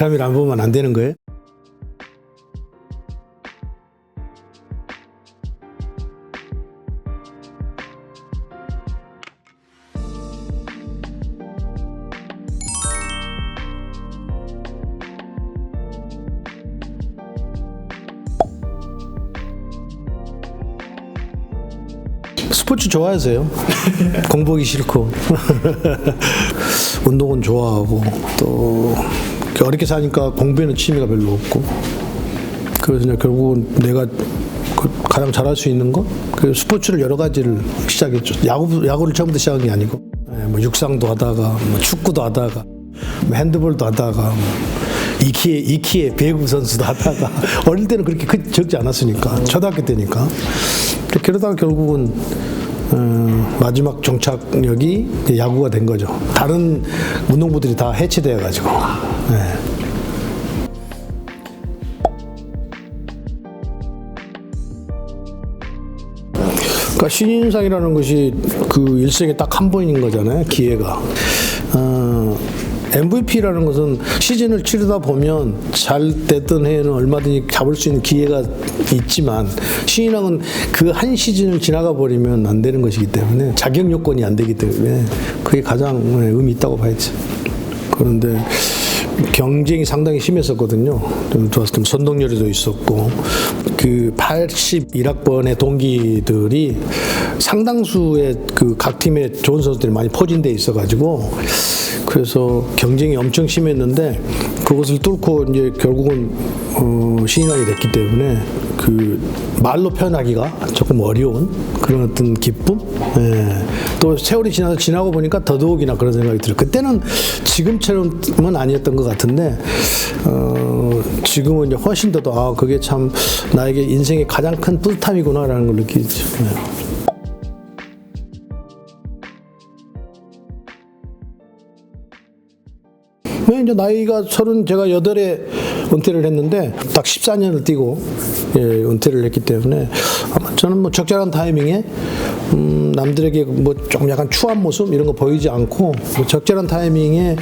카메라 안 보면 안 되는 거예요? 스포츠 좋아하세요? 공부하기 싫고 운동은 좋아하고 또 어렵게 사니까 공부에는 취미가 별로 없고 그래서 이제 결국은 내가 가장 잘할 수 있는 거 그 스포츠를 여러 가지를 시작했죠. 야구를 처음부터 시작한 게 아니고 뭐 육상도 하다가 뭐 축구도 하다가 뭐 핸드볼도 하다가 뭐 이키의 배구 선수도 하다가 어릴 때는 그렇게 적지 않았으니까 초등학교 때니까 그러다가 결국은 마지막 종착역이 야구가 된 거죠. 다른 운동부들이 다 해체되어 가지고. 네. 그러니까 신인상이라는 것이 그 일생에 딱 한 번인 거잖아요. 기회가. MVP라는 것은 시즌을 치르다 보면 잘 됐던 해에는 얼마든지 잡을 수 있는 기회가 있지만 신인왕은 그 한 시즌을 지나가 버리면 안 되는 것이기 때문에 자격 요건이 안 되기 때문에 그게 가장 의미 있다고 봐야죠. 그런데 경쟁이 상당히 심했었거든요. 좋았을 때 선동열이도 있었고 그 81학번의 동기들이 상당수의 그 각 팀에 좋은 선수들이 많이 포진돼 있어가지고 그래서 경쟁이 엄청 심했는데 그것을 뚫고 이제 결국은 신인왕이 됐기 때문에 그 말로 표현하기가 조금 어려운 그런 어떤 기쁨. 예. 또 세월이 지나고 보니까 더더욱이나 그런 생각이 들어요. 그때는 지금처럼은 아니었던 것 같은데 지금은 이제 훨씬 더 그게 참 나에게 인생의 가장 큰 뿌듯함이구나라는 걸 느끼죠. 예. 이제 나이가 30, 제가 8에 은퇴를 했는데 딱 14년을 뛰고 은퇴를 했기 때문에 아마 저는 뭐 적절한 타이밍에 남들에게 뭐 조금 약간 추한 모습 이런 거 보이지 않고 뭐 적절한 타이밍에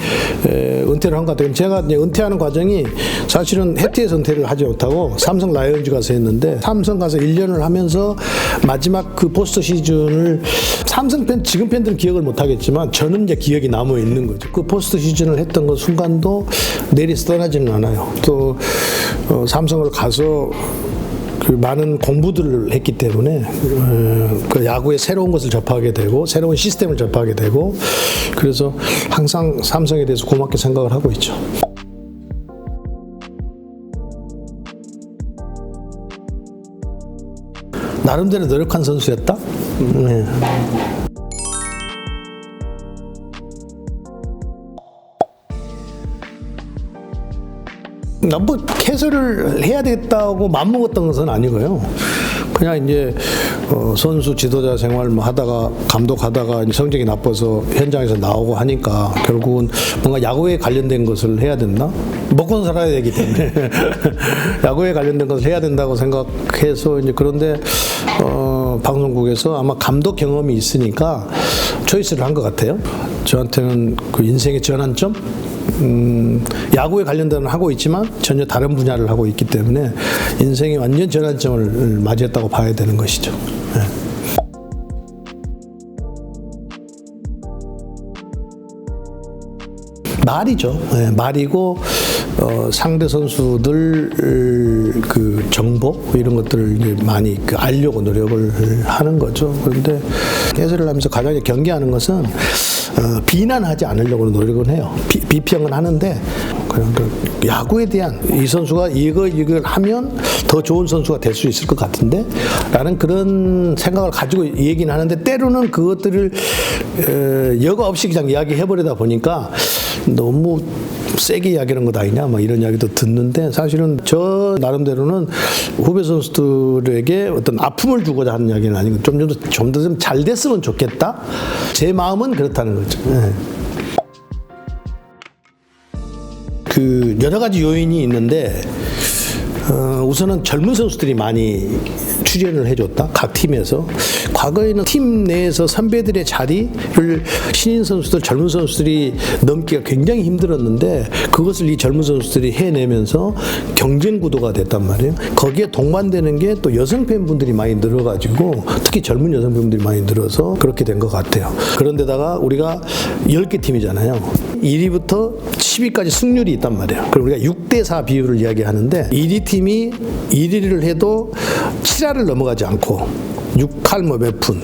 은퇴를 한 것 같아요. 제가 이제 은퇴하는 과정이 사실은 해티에서 은퇴를 하지 못하고 삼성 라이온즈 가서 했는데 삼성 가서 1년을 하면서 마지막 그 포스트 시즌을 삼성 팬 지금 팬들은 기억을 못 하겠지만 저는 이제 기억이 남아 있는 거죠. 그 포스트 시즌을 했던 그 순간도 내리서 떠나지는 않아요. 또 삼성을 가서 그 많은 공부들을 했기 때문에 그 야구의 새로운 것을 접하게 되고 새로운 시스템을 접하게 되고 그래서 항상 삼성에 대해서 고맙게 생각을 하고 있죠. 나름대로 노력한 선수였다? 네. 뭐 해설을 해야 되겠다고 맘먹었던 것은 아니고요. 그냥 이제 선수 지도자 생활 뭐 하다가 감독하다가 성적이 나빠서 현장에서 나오고 하니까 결국은 뭔가 야구에 관련된 것을 해야 된다. 먹고는 살아야 되기 때문에 야구에 관련된 것을 해야 된다고 생각해서 이제 그런데 방송국에서 아마 감독 경험이 있으니까 초이스를 한 것 같아요. 저한테는 그 인생의 전환점. 야구에 관련된 하고 있지만 전혀 다른 분야를 하고 있기 때문에 인생의 완전 전환점을 맞이했다고 봐야 되는 것이죠. 네. 말이죠. 네, 말이고 상대 선수들 그 정보 이런 것들을 이제 많이 알려고 노력을 하는 거죠. 그런데 해설을 하면서 가장 경계하는 것은 비난하지 않으려고 노력은 해요. 비평은 하는데 그냥 그 야구에 대한 이 선수가 이걸 하면 더 좋은 선수가 될 수 있을 것 같은데 라는 그런 생각을 가지고 얘기는 하는데 때로는 그것들을 여과 없이 그냥 이야기해버리다 보니까 너무 세게 이야기하는 것 아니냐 막 이런 이야기도 듣는데 사실은 저 나름대로는 후배 선수들에게 어떤 아픔을 주고자 하는 이야기는 아니고 좀 더 잘 됐으면 좋겠다 제 마음은 그렇다는 거죠. 네. 그 여러 가지 요인이 있는데 우선은 젊은 선수들이 많이 출연을 해줬다. 각 팀에서. 과거에는 팀 내에서 선배들의 자리를 신인 선수들, 젊은 선수들이 넘기가 굉장히 힘들었는데 그것을 이 젊은 선수들이 해내면서 경쟁 구도가 됐단 말이에요. 거기에 동반되는 게 또 여성 팬분들이 많이 늘어가지고 특히 젊은 여성 팬분들이 많이 늘어서 그렇게 된 것 같아요. 그런데다가 우리가 10개 팀이잖아요. 1위부터 10위까지 승률이 있단 말이에요. 그럼 우리가 6대4 비율을 이야기하는데 1위 팀이 1위를 해도 7할을 넘어가지 않고 6할 몇 푼,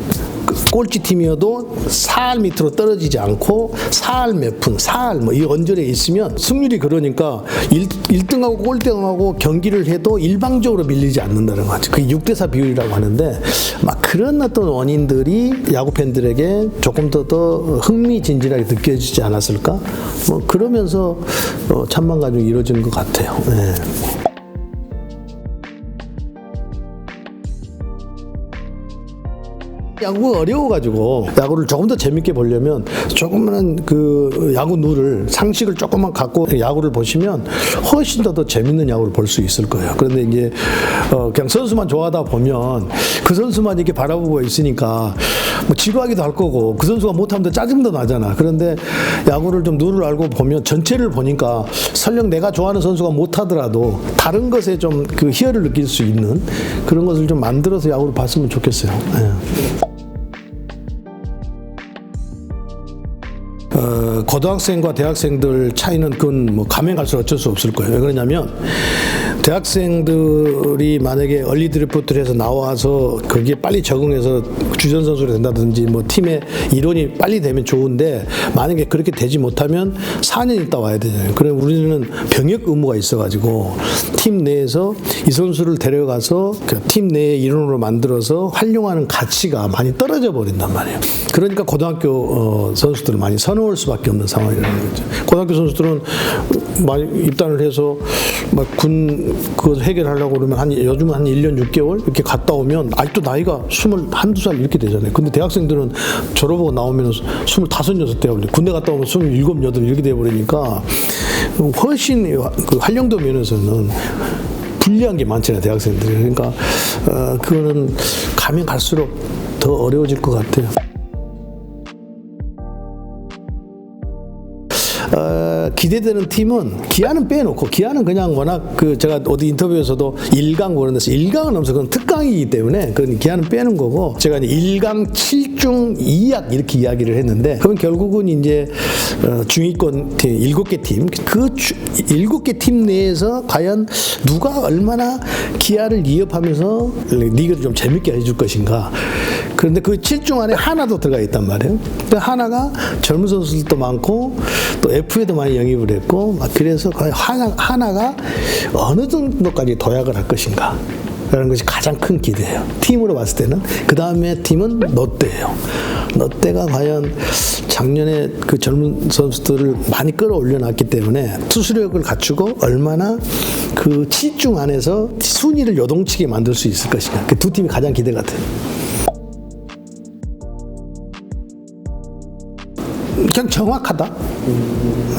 꼴찌 팀이어도 4할 밑으로 떨어지지 않고 4할 몇 푼, 4할 이 언저리에 있으면 승률이 그러니까 1등하고 꼴등하고 경기를 해도 일방적으로 밀리지 않는다는 거죠. 그게 6대4 비율이라고 하는데 막 그런 어떤 원인들이 야구 팬들에게 조금 더 흥미진진하게 느껴지지 않았을까? 뭐 그러면서 찬반 가지고 이루어지는 것 같아요. 네. 야구가 어려워가지고 야구를 조금 더 재밌게 보려면 조금만 그 야구 룰을 상식을 조금만 갖고 야구를 보시면 훨씬 더 재밌는 야구를 볼 수 있을 거예요. 그런데 이제 그냥 선수만 좋아하다 보면 그 선수만 이렇게 바라보고 있으니까 뭐 지루하기도 할 거고 그 선수가 못하면 더 짜증도 나잖아. 그런데 야구를 좀 룰을 알고 보면 전체를 보니까 설령 내가 좋아하는 선수가 못하더라도 다른 것에 좀 그 희열을 느낄 수 있는 그런 것을 좀 만들어서 야구를 봤으면 좋겠어요. 네. 고등학생과 대학생들 차이는 그건 뭐 가면 갈수록 어쩔 수 없을 거예요. 왜 그러냐면 대학생들이 만약에 얼리 드래프트를 해서 나와서 거기에 빨리 적응해서 주전 선수로 된다든지 뭐 팀의 일원이 빨리 되면 좋은데 만약에 그렇게 되지 못하면 4년 있다 와야 되잖아요. 그럼 우리는 병역 의무가 있어가지고 팀 내에서 이 선수를 데려가서 그 팀 내의 일원으로 만들어서 활용하는 가치가 많이 떨어져 버린단 말이에요. 그러니까 고등학교 선수들을 많이 선호할 수밖에 없는 상황이라는 거죠. 고등학교 선수들은 많이 입단을 해서 막 군 그거 해결하려고 그러면 요즘은 한 1년 6개월 이렇게 갔다 오면 아직도 나이가 21, 2살 이렇게 되잖아요. 근데 대학생들은 졸업하고 나오면 25, 6대 올리 군대 갔다 오면 27, 8 이렇게 돼 버리니까 훨씬 그 활용도 면에서는 불리한 게 많잖아요, 대학생들이. 그러니까 그거는 가면 갈수록 더 어려워질 것 같아요. 기대되는 팀은 기아는 빼놓고 기아는 그냥 워낙 그 제가 어디 인터뷰에서도 1강 그러는데 1강은 없어 그건 특강이기 때문에 그건 기아는 빼는 거고 제가 이제 1강 7중 2약 이렇게 이야기를 했는데 그건 결국은 이제 중위권 팀 7개 팀 그 7개 팀 내에서 과연 누가 얼마나 기아를 위협하면서 리그를 좀 재밌게 해줄 것인가. 그런데 그 7중 안에 하나도 들어가 있단 말이에요. 근데 하나가 젊은 선수들도 많고 또 F에도 많이 영입을 했고 막 그래서 하나가 어느 정도까지 도약을 할 것인가 라는 것이 가장 큰 기대예요. 팀으로 봤을 때는. 그 다음에 팀은 롯데예요. 롯데가 과연 작년에 그 젊은 선수들을 많이 끌어올려 놨기 때문에 투수력을 갖추고 얼마나 그 7중 안에서 순위를 요동치게 만들 수 있을 것인가. 그 두 팀이 가장 기대가 돼요. 그냥 정확하다.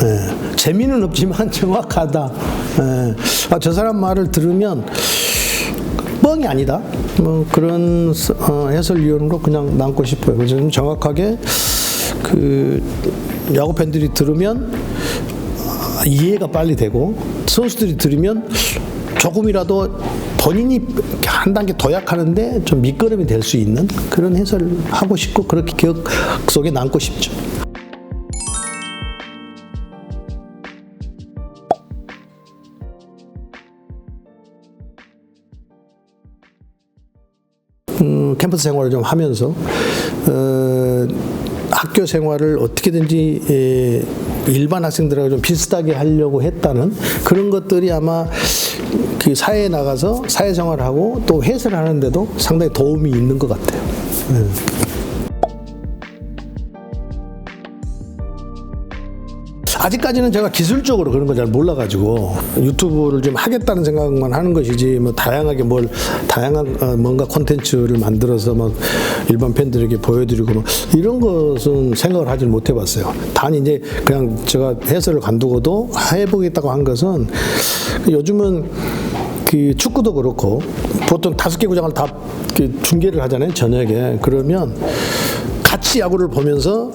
네. 재미는 없지만 정확하다. 네. 저 사람 말을 들으면 뻥이 아니다. 뭐 그런 해설 위원으로 그냥 남고 싶어요. 그래서 좀 정확하게 그 야구 팬들이 들으면 이해가 빨리 되고 선수들이 들으면 조금이라도 본인이 한 단계 도약하는데 좀 밑거름이 될 수 있는 그런 해설을 하고 싶고 그렇게 기억 속에 남고 싶죠. 캠퍼스 생활을 좀 하면서 학교 생활을 어떻게든지 일반 학생들하고 좀 비슷하게 하려고 했다는 그런 것들이 아마 그 사회에 나가서 사회생활을 하고 또 해설을 하는데도 상당히 도움이 있는 것 같아요. 아직까지는 제가 기술적으로 그런 걸 잘 몰라가지고 유튜브를 좀 하겠다는 생각만 하는 것이지 뭐 다양하게 다양한 뭔가 콘텐츠를 만들어서 막 일반 팬들에게 보여드리고 막 이런 것은 생각을 하지 못 해봤어요. 단지 이제 그냥 제가 해설을 관두고도 해보겠다고 한 것은 요즘은 그 축구도 그렇고 보통 5개 구장을 다 중계를 하잖아요, 저녁에. 그러면 같이 야구를 보면서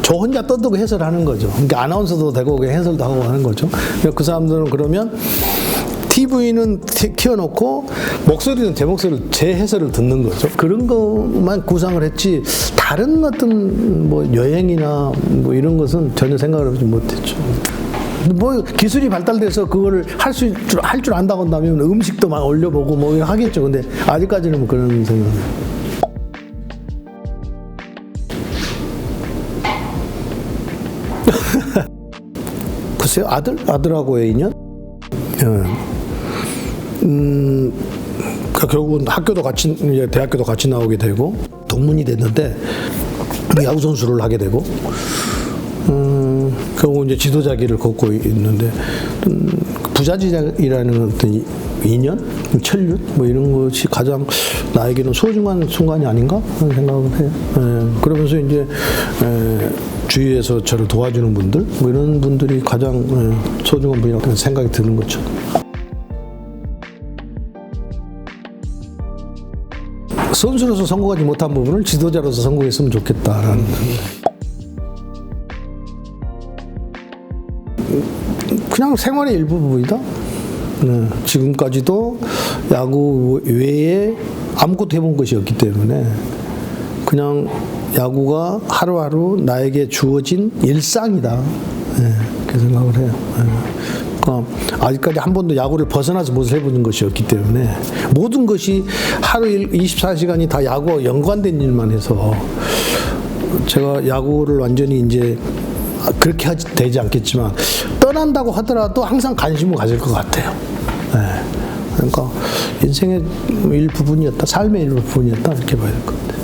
저 혼자 떠들고 해설하는 거죠. 그러니까 아나운서도 되고 해설도 하고 하는 거죠. 그러니까 그 사람들은 그러면 TV는 키워놓고 목소리는 제 목소리를 제 해설을 듣는 거죠. 그런 것만 구상을 했지 다른 어떤 뭐 여행이나 뭐 이런 것은 전혀 생각을 하지 못했죠. 뭐 기술이 발달돼서 그거를 할 줄 안다고 한다면 음식도 막 올려보고 뭐 하겠죠. 근데 아직까지는 뭐 그런 생각은. 글쎄요, 아들하고의 인연? 그러니까 결국은 학교도 같이, 이제 대학교도 같이 나오게 되고, 동문이 됐는데, 야구 선수를 하게 되고, 결국 이제 지도자기를 걷고 있는데, 부자지장이라는 어떤 인연, 천륜, 뭐 이런 것이 가장 나에게는 소중한 순간이 아닌가 하는 생각을 해요. 그러면서 이제 주위에서 저를 도와주는 분들, 뭐 이런 분들이 가장 소중한 분이라고 생각이 드는 거죠. 선수로서 성공하지 못한 부분을 지도자로서 성공했으면 좋겠다라는. 그냥 생활의 일부분이다. 네, 지금까지도 야구 외에 아무것도 해본 것이 없기 때문에 그냥 야구가 하루하루 나에게 주어진 일상이다. 네, 그렇게 생각을 해요. 네. 그러니까 아직까지 한 번도 야구를 벗어나서 무엇을 해보는 것이 없기 때문에 모든 것이 하루 24시간이 다 야구와 연관된 일만 해서 제가 야구를 완전히 이제 그렇게 되지 않겠지만 떠난다고 하더라도 항상 관심을 가질 것 같아요. 네. 그러니까 인생의 일부분이었다, 삶의 일부분이었다 이렇게 봐야 될 것 같아요.